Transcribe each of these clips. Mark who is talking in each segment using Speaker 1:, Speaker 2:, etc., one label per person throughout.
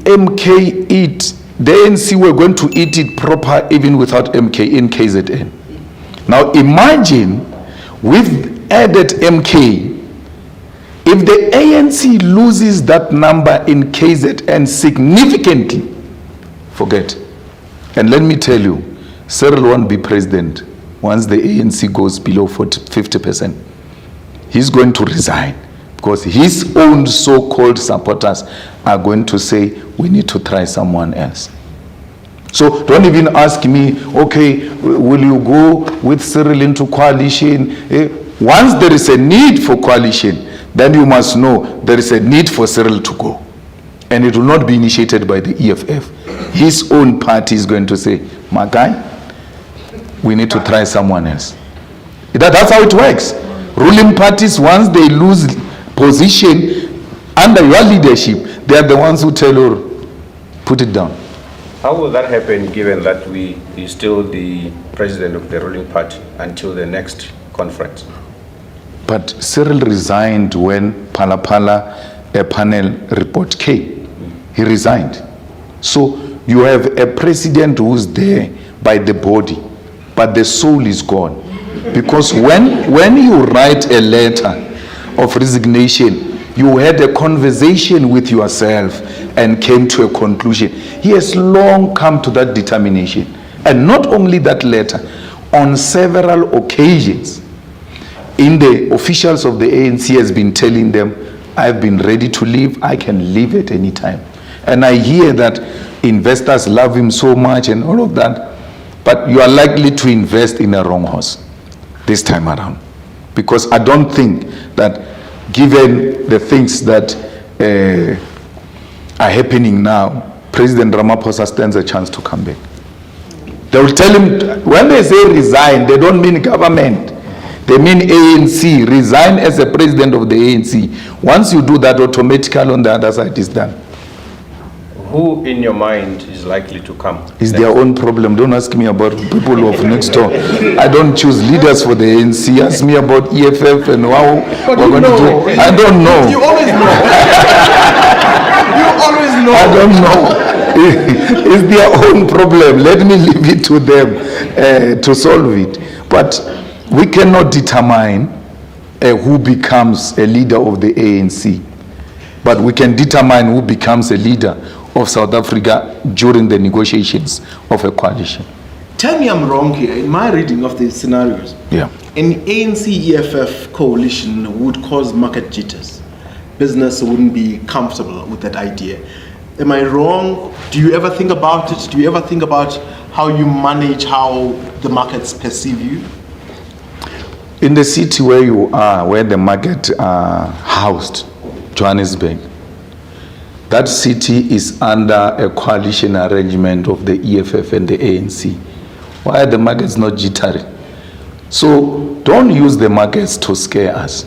Speaker 1: MK eat, the ANC were going to eat it proper even without MK in KZN. Now imagine we've added MK. If the ANC loses that number in KZN significantly, forget. And let me tell you, Cyril won't be president once the ANC goes below 50%. He's going to resign because his own so-called supporters are going to say, we need to try someone else. So don't even ask me, okay, will you go with Cyril into coalition? Once there is a need for coalition, then you must know there is a need for Cyril to go. And it will not be initiated by the EFF. His own party is going to say, my guy, we need to try someone else. That's how it works. Ruling parties, once they lose position under your leadership, they are the ones who tell you, put it down.
Speaker 2: How will that happen given that he's still the president of the ruling party until the next conference?
Speaker 1: But Cyril resigned when a panel report came. He resigned. So you have a president who's there by the body, but the soul is gone. Because when you write a letter of resignation, you had a conversation with yourself and came to a conclusion. He has long come to that determination. And not only that letter, on several occasions, in the officials of the ANC has been telling them, I've been ready to leave, I can leave at any time. And I hear that investors love him so much and all of that, but you are likely to invest in a wrong horse this time around. Because I don't think that given the things that are happening now, President Ramaphosa stands a chance to come back. They will tell him, when they say resign, they don't mean government. They mean ANC, resign as a president of the ANC. Once you do that, automatically on the other side is done.
Speaker 2: Who in your mind is likely to come?
Speaker 1: It's their own problem. Don't ask me about people of next door. I don't choose leaders for the ANC. Ask me about EFF and how we're going to do it. I don't know.
Speaker 3: You always know. You always know.
Speaker 1: I don't know. It's their own problem. Let me leave it to them to solve it. But we cannot determine who becomes a leader of the ANC. But we can determine who becomes a leader of South Africa during the negotiations of a coalition.
Speaker 3: Tell me I'm wrong here. In my reading of the scenarios, an ANC-EFF coalition would cause market jitters. Business wouldn't be comfortable with that idea. Am I wrong? Do you ever think about it? Do you ever think about how you manage how the markets perceive you?
Speaker 1: In the city where you are, where the market are housed, Johannesburg, that city is under a coalition arrangement of the EFF and the ANC. Why are the markets not jittery? So don't use the markets to scare us.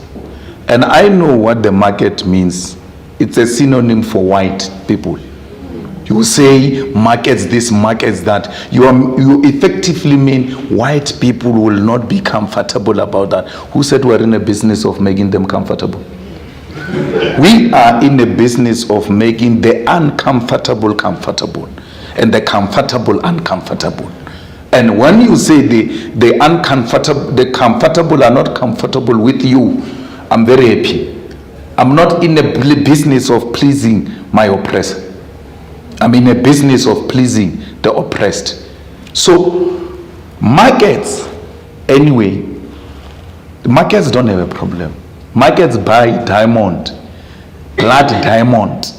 Speaker 1: And I know what the market means. It's a synonym for white people. You say markets this, markets that. You effectively mean white people will not be comfortable about that. Who said we're in a business of making them comfortable? We are in the business of making the uncomfortable comfortable and the comfortable uncomfortable. And when you say the comfortable are not comfortable with you, I'm very happy. I'm not in the business of pleasing my oppressor. I'm in a business of pleasing the oppressed. So markets, anyway, the markets don't have a problem. Markets buy diamond, blood diamond,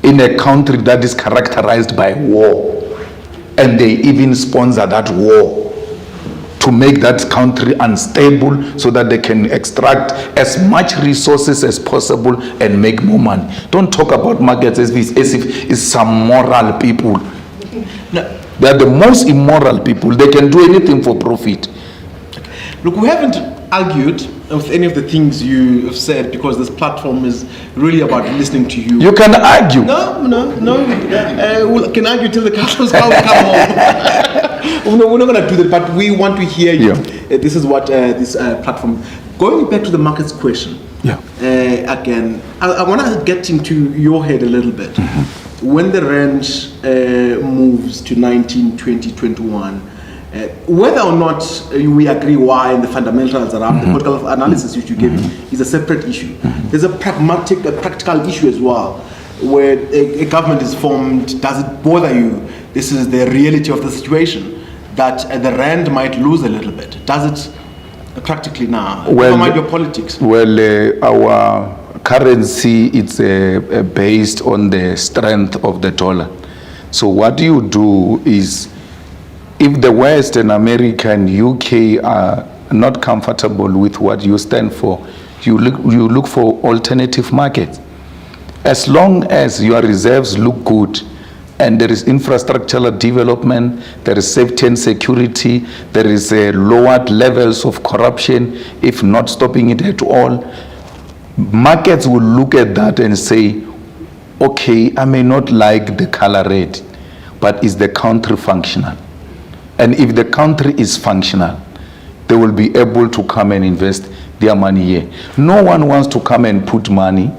Speaker 1: in a country that is characterized by war. And they even sponsor that war to make that country unstable so that they can extract as much resources as possible and make more money. Don't talk about markets as if it's some moral people. No. They're the most immoral people. They can do anything for profit.
Speaker 3: Look, we haven't argued with any of the things you have said because this platform is really about listening to you.
Speaker 1: You can argue.
Speaker 3: No. We can argue till the cows come home. We're not going to do that, but we want to hear you.
Speaker 1: Yeah.
Speaker 3: This is what this platform. Going back to the markets question.
Speaker 1: Yeah.
Speaker 3: Again, I want to get into your head a little bit.
Speaker 1: Mm-hmm.
Speaker 3: when the rand moves to 19, 20, 21, whether or not we agree why and the fundamentals around the political analysis which you gave is a separate issue. There's a practical issue as well, where a government is formed. Does it bother you? This is the reality of the situation, that the rand might lose a little bit. Does it practically now? Never mind your politics.
Speaker 1: Well, our currency, it's based on the strength of the dollar. So what you do is, if the West and America and UK are not comfortable with what you stand for, you look for alternative markets. As long as your reserves look good and there is infrastructural development, there is safety and security, there is lowered levels of corruption, if not stopping it at all, markets will look at that and say, okay, I may not like the color red, but is the country functional? And if the country is functional, they will be able to come and invest their money here. No one wants to come and put money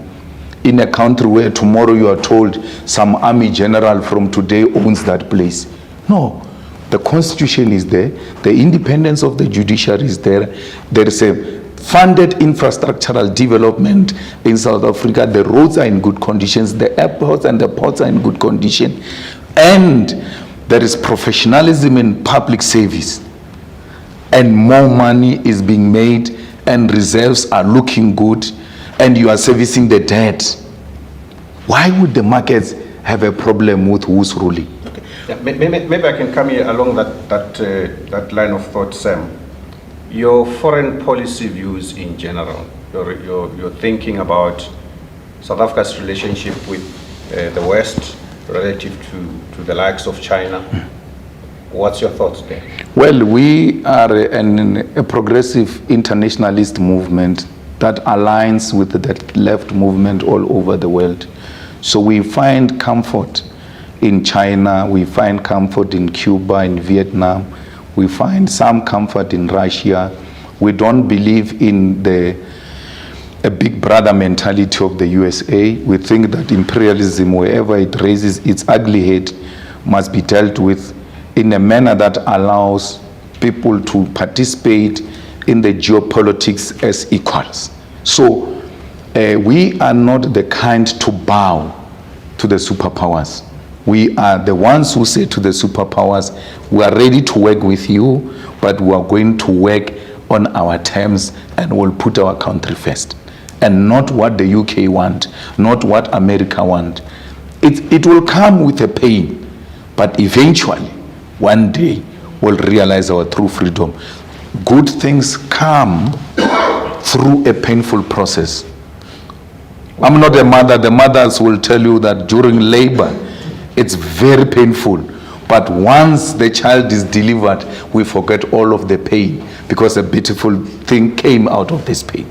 Speaker 1: in a country where tomorrow you are told some army general from today owns that place. No, the constitution is there, the independence of the judiciary is there, there is a funded infrastructural development in South Africa, the roads are in good conditions, the airports and the ports are in good condition, and there is professionalism in public service, and more money is being made and reserves are looking good, and you are servicing the debt. Why would the markets have a problem with who's ruling?
Speaker 2: Okay. Yeah, maybe I can come here along that line of thought, Sam. Your foreign policy views in general, your thinking about South Africa's relationship with the West relative to the likes of China. What's your thoughts there?
Speaker 1: Well, we are a progressive internationalist movement that aligns with the left movement all over the world. So we find comfort in China, we find comfort in Cuba, in Vietnam, we find some comfort in Russia. We don't believe in a big brother mentality of the USA. We think that imperialism, wherever it raises its ugly head, must be dealt with in a manner that allows people to participate in the geopolitics as equals. So we are not the kind to bow to the superpowers. We are the ones who say to the superpowers, we are ready to work with you, but we are going to work on our terms and we'll put our country first. And not what the UK want, not what America want. It will come with a pain, but eventually, one day, we'll realize our true freedom. Good things come through a painful process. I'm not a mother. The mothers will tell you that during labor, it's very painful. But once the child is delivered, we forget all of the pain because a beautiful thing came out of this pain.